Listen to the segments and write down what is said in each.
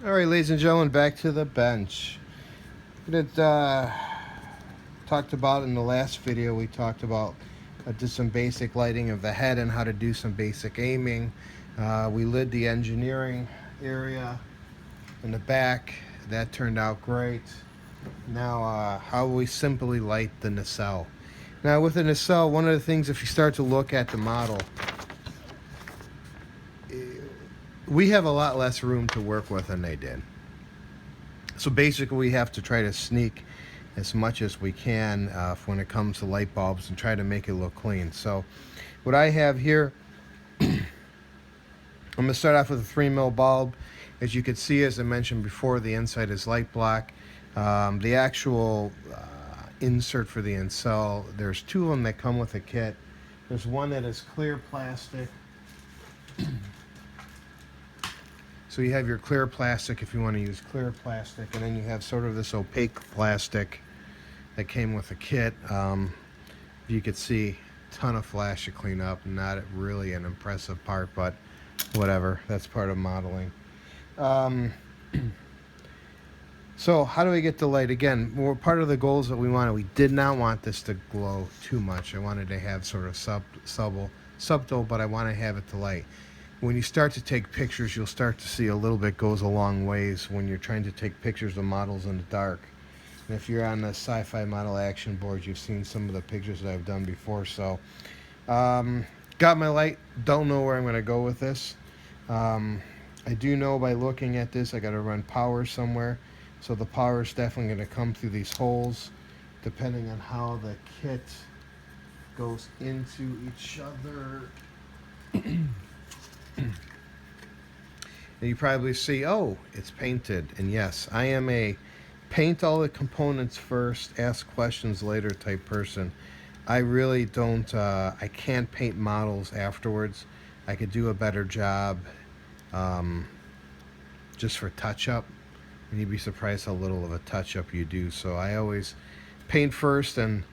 All right, ladies and gentlemen, back to the bench. It talked about in the last video. We talked about just some basic lighting of the head and how to do some basic aiming. We lit the engineering area in the back. That turned out great. Now, how we simply light the nacelle. Now, with the nacelle, one of the things, if you start to look at the model, we have a lot less room to work with than they did. So basically, we have to try to sneak as much as we can when it comes to light bulbs and try to make it look clean. So what I have here, I'm going to start off with a 3mm bulb. As you can see, as I mentioned before, the inside is light black. The actual insert for the nacelle, there's two of them that come with a kit. There's one that is clear plastic. So you have your clear plastic if you want to use clear plastic, and then you have sort of this opaque plastic that came with a kit. You could see a ton of flash to clean up. Not really an impressive part, but whatever. That's part of modeling. So how do we get the light? Again, part of the goals that we wanted, we did not want this to glow too much. I wanted to have sort of subtle, but I want to have it to light. When you start to take pictures, you'll start to see a little bit goes a long ways when you're trying to take pictures of models in the dark. And if you're on the sci-fi model action board, you've seen some of the pictures that I've done before. So got my light, don't know where I'm going to go with this. I do know by looking at this I got to run power somewhere, so the power is definitely going to come through these holes depending on how the kit goes into each other. And you probably see, oh, it's painted. And yes, I am a paint all the components first, ask questions later type person. I really don't, I can't paint models afterwards. I could do a better job just for touch-up. And you'd be surprised how little of a touch-up you do. So I always paint first and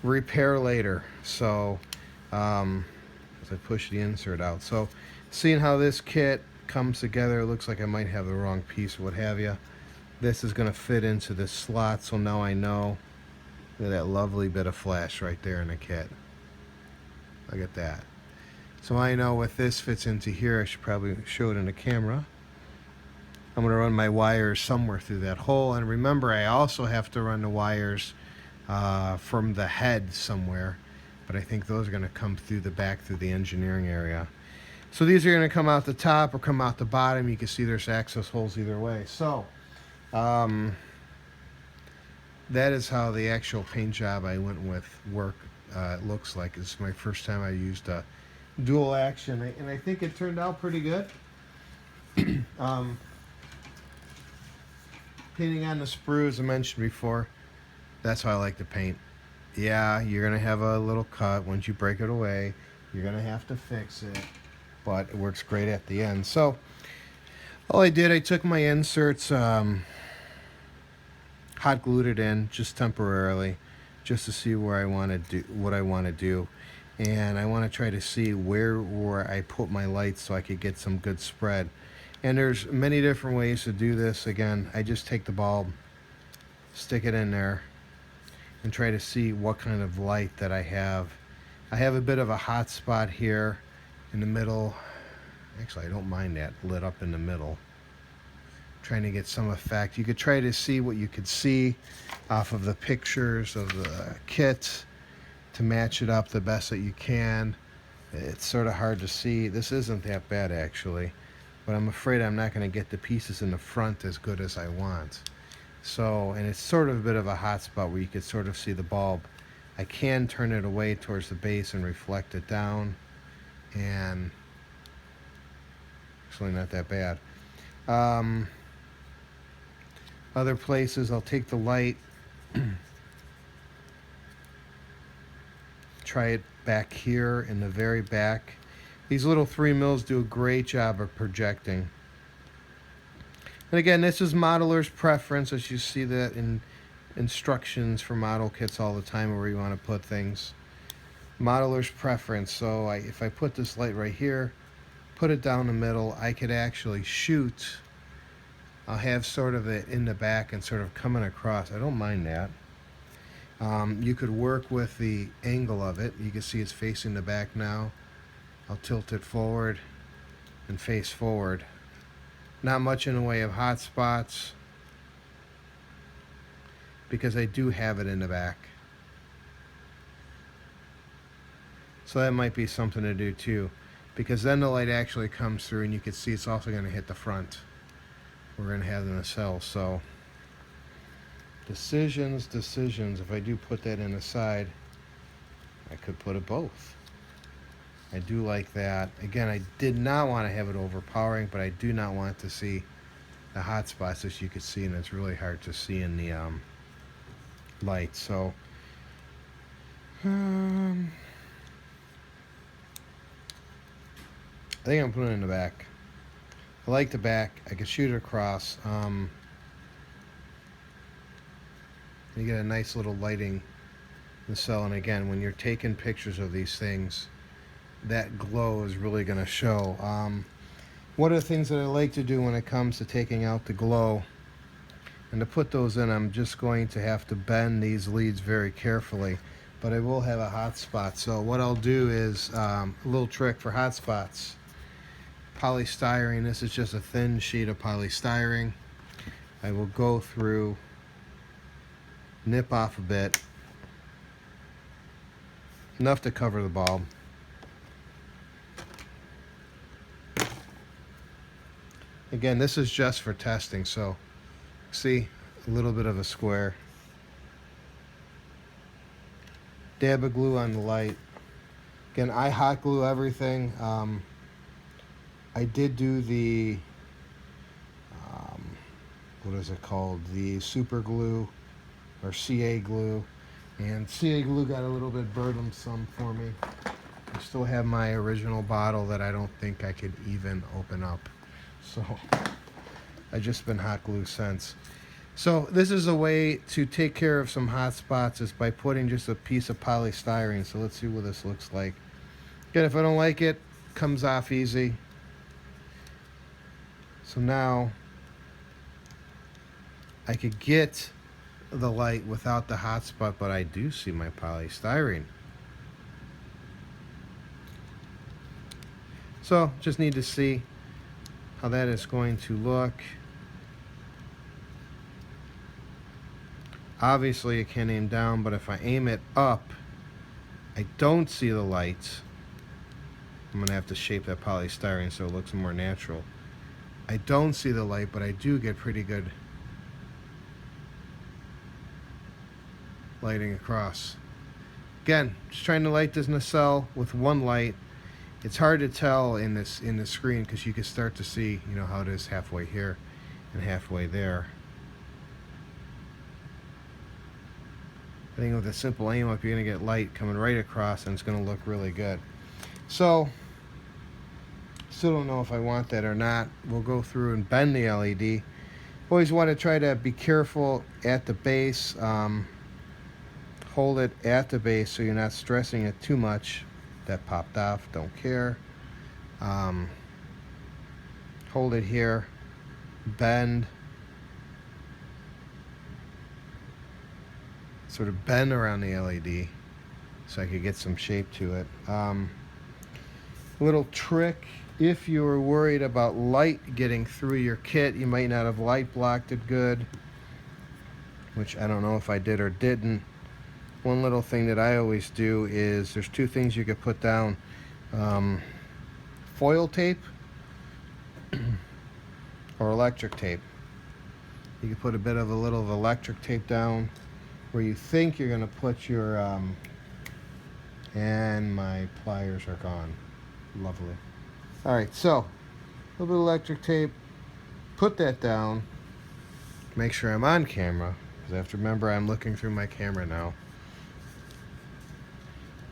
repair later. So as I push the insert out. So seeing how this kit comes together, it looks like I might have the wrong piece or what have you. This is going to fit into this slot, so now I know. Look at that lovely bit of flash right there in the kit. Look at that. So I know if this fits into here, I should probably show it in the camera. I'm going to run my wires somewhere through that hole. And remember, I also have to run the wires from the head somewhere. But I think those are going to come through the back, through the engineering area. So these are going to come out the top or come out the bottom. You can see there's access holes either way. So that is how the actual paint job I went with looks like. It's my first time I used a dual action, and I think it turned out pretty good. Painting on the sprue, as I mentioned before, that's how I like to paint. Yeah, you're going to have a little cut once you break it away. You're going to have to fix it, but it works great at the end. So all I did, I took my inserts, hot glued it in just temporarily, just to see where I want to do what I want to do. And I want to try to see where I put my lights so I could get some good spread. And there's many different ways to do this. Again, I just take the bulb, stick it in there, and try to see what kind of light that I have. I have a bit of a hot spot here in the middle. Actually, I don't mind that lit up in the middle. Trying to get some effect. You could try to see what you could see off of the pictures of the kit to match it up the best that you can. It's sort of hard to see. This isn't that bad actually, but I'm afraid I'm not going to get the pieces in the front as good as I want. So, and it's sort of a bit of a hot spot where you could sort of see the bulb. I can turn it away towards the base and reflect it down, and actually not that bad. Other places, I'll take the light, try it back here in the very back. These little 3mm do a great job of projecting. And again, this is modeler's preference, as you see that in instructions for model kits all the time where you want to put things. Modeler's preference. So if I put this light right here, put it down the middle, I could actually shoot I'll have sort of it in the back and sort of coming across. I don't mind that. You could work with the angle of it. You can see it's facing the back now. I'll tilt it forward and face forward. Not much in the way of hot spots because I do have it in the back. So that might be something to do too, because then the light actually comes through and you can see it's also going to hit the front. We're going to have the nacelle. So decisions. If I do put that in the side, I could put it both. I do like that. Again, I did not want to have it overpowering, but I do not want to see the hot spots, as you can see, and it's really hard to see in the light. So I think I'm putting it in the back. I like the back. I can shoot it across. You get a nice little lighting nacelle, and again, when you're taking pictures of these things, that glow is really going to show. One of the things that I like to do when it comes to taking out the glow, and to put those in, I'm just going to have to bend these leads very carefully, but I will have a hot spot. So what I'll do is a little trick for hot spots. Polystyrene, this is just a thin sheet of polystyrene. I will go through, nip off a bit, enough to cover the bulb. Again, this is just for testing, so see, a little bit of a square. Dab of glue on the light. Again, I hot glue everything. I did do the, what is it called? The super glue, or CA glue. And CA glue got a little bit burdensome for me. I still have my original bottle that I don't think I could even open up. So I've just been hot glue since. So this is a way to take care of some hot spots, is by putting just a piece of polystyrene. So let's see what this looks like. Again, if I don't like it, it comes off easy. So now I could get the light without the hot spot, but I do see my polystyrene. So just need to see how that is going to look. Obviously it can aim down, but if I aim it up, I don't see the lights. I'm gonna have to shape that polystyrene so it looks more natural. I don't see the light, but I do get pretty good lighting across. Again, just trying to light this nacelle with one light. It's hard to tell in the screen because you can start to see, you know, how it is halfway here and halfway there. I think with a simple aim up, you're going to get light coming right across, and it's going to look really good. So, still don't know if I want that or not. We'll go through and bend the LED. Always want to try to be careful at the base. Hold it at the base so you're not stressing it too much. That popped off, don't care. Hold it here, bend, sort of bend around the LED so I could get some shape to it. Little trick, if you were worried about light getting through your kit, you might not have light blocked it good, which I don't know if I did or didn't. One little thing that I always do is, there's two things you could put down. Foil tape or electric tape. You can put a bit of a little of electric tape down where you think you're going to put your, and my pliers are gone. Lovely. Alright, so, a little bit of electric tape. Put that down. Make sure I'm on camera, because I have to remember I'm looking through my camera now.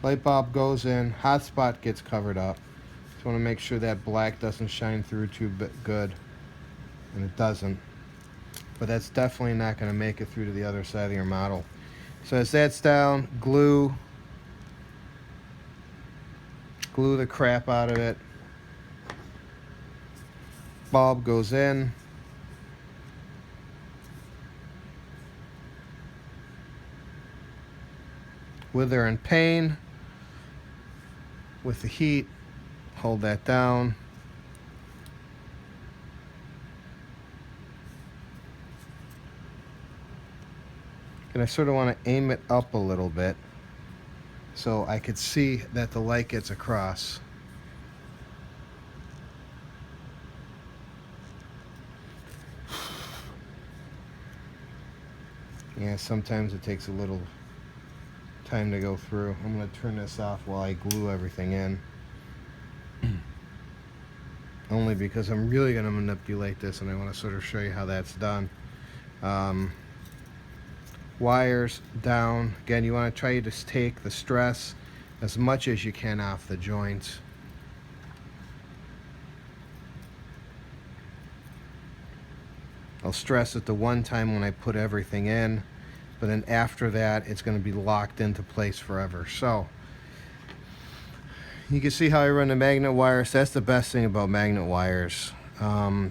Light bulb goes in, hot spot gets covered up. Just want to make sure that black doesn't shine through too good, and it doesn't. But that's definitely not going to make it through to the other side of your model. So as that's down, glue the crap out of it. Bulb goes in. wither and pain with the heat. Hold that down. And I sort of want to aim it up a little bit so I could see that the light gets across. Yeah, sometimes it takes a little time to go through. I'm going to turn this off while I glue everything in. Only because I'm really going to manipulate this and I want to sort of show you how that's done. Wires down. Again, you want to try to take the stress as much as you can off the joints. I'll stress it the one time when I put everything in, but then after that it's going to be locked into place forever. So you can see how I run the magnet wires. That's the best thing about magnet wires. I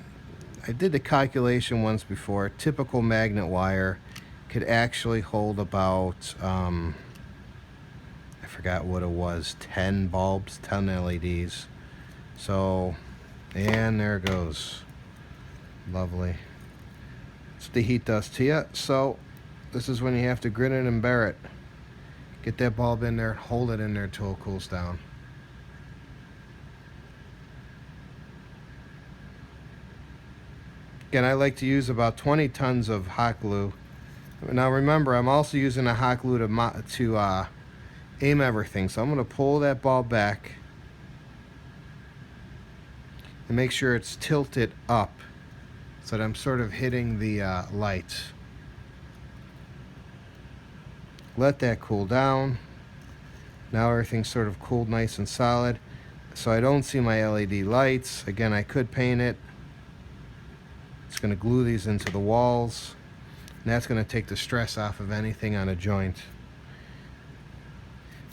did the calculation once before. Typical magnet wire could actually hold about I forgot what it was, 10 bulbs, 10 LEDs. So, and there it goes. Lovely. That's what the heat does to you. So this is when you have to grin it and bear it. Get that bulb in there, hold it in there till it cools down. Again, I like to use about 20 tons of hot glue. Now remember, I'm also using a hot glue to aim everything. So I'm going to pull that bulb back and make sure it's tilted up so that I'm sort of hitting the light. Let that cool down. Now everything's sort of cooled nice and solid. So I don't see my LED lights. Again, I could paint it. It's going to glue these into the walls. And that's going to take the stress off of anything on a joint.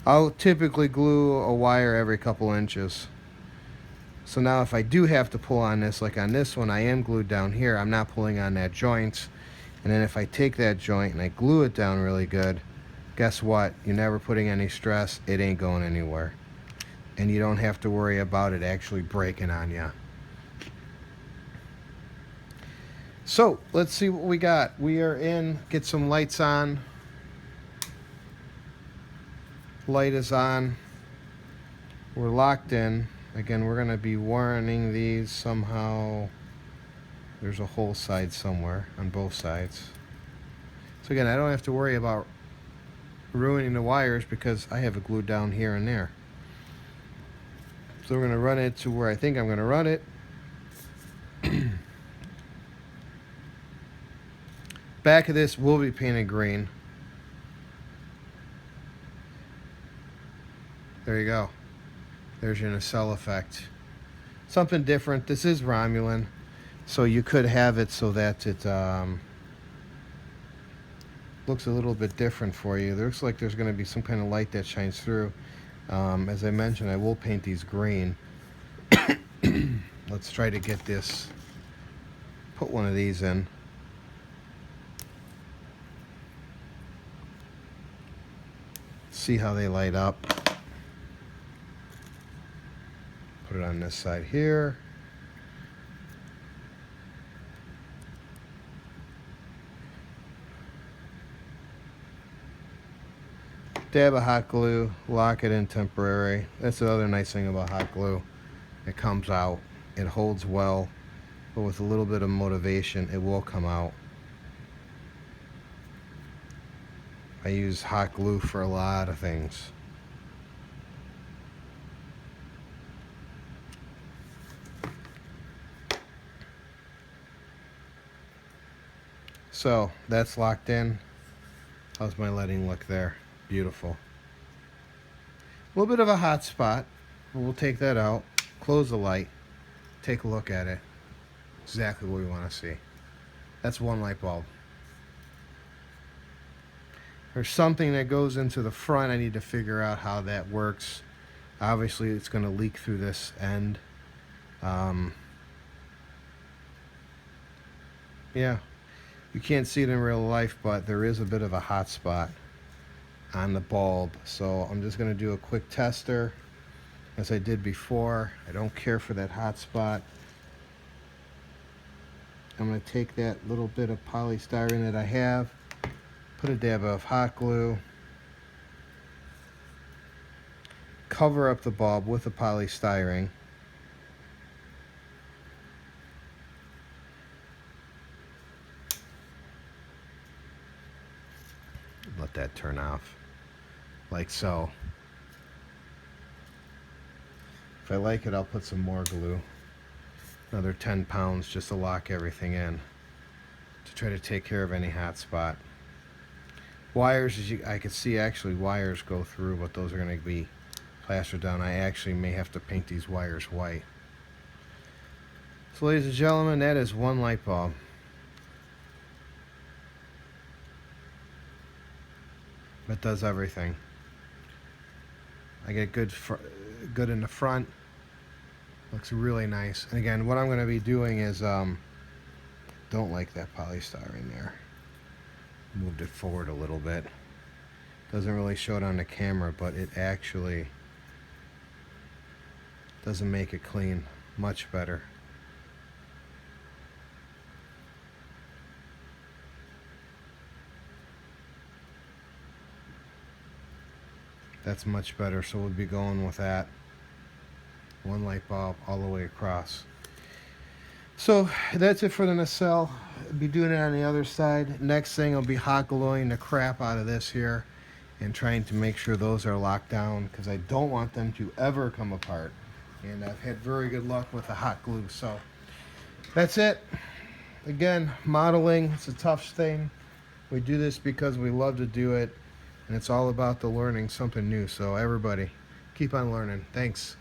I'll typically glue a wire every couple inches. So now if I do have to pull on this, like on this one, I am glued down here. I'm not pulling on that joint. And then if I take that joint and I glue it down really good, guess what? You're never putting any stress. It ain't going anywhere. And you don't have to worry about it actually breaking on you. So let's see what we got. We are in. Get some lights on. Light is on. We're locked in. Again, we're going to be wiring these somehow. There's a hole side somewhere on both sides. So again, I don't have to worry about ruining the wires because I have it glued down here and there. So we're going to run it to where I think I'm going to run it. Back of this will be painted green. There you go. There's your nacelle effect. Something different. This is Romulan, so you could have it so that it looks a little bit different for you. There looks like there's going to be some kind of light that shines through. As I mentioned, I will paint these green. Let's try to get this. Put one of these in. See how they light up. Put it on this side here. Dab of hot glue, lock it in temporary. That's the other nice thing about hot glue. It comes out, it holds well, but with a little bit of motivation, it will come out. I use hot glue for a lot of things. So that's locked in. How's my lighting look there? Beautiful. A little bit of a hot spot, but we'll take that out. Close the light. Take a look at it. Exactly what we want to see. That's one light bulb. There's something that goes into the front. I need to figure out how that works. Obviously, it's going to leak through this end. Yeah, you can't see it in real life, but there is a bit of a hot spot on the bulb. So I'm just going to do a quick tester as I did before. I don't care for that hot spot. I'm going to take that little bit of polystyrene that I have, put a dab of hot glue, cover up the bulb with the polystyrene. Let that turn off, like so. If I like it, I'll put some more glue, another 10 pounds, just to lock everything in, to try to take care of any hot spot. Wires, as I can see, actually wires go through, but those are going to be plastered down. I actually may have to paint these wires white. So ladies and gentlemen, that is one light bulb. That does everything. I get good in the front. Looks really nice. And again, what I'm going to be doing is, don't like that polystyrene there. Moved it forward a little bit. Doesn't really show it on the camera, but it actually doesn't make it clean. Much better. That's much better, so we'll be going with that. One light bulb all the way across. So that's it for the nacelle. I'll be doing it on the other side. Next thing, I'll be hot gluing the crap out of this here and trying to make sure those are locked down, because I don't want them to ever come apart. And I've had very good luck with the hot glue. So that's it. Again, modeling, it's a tough thing. We do this because we love to do it, and it's all about the learning something new. So everybody, keep on learning. Thanks.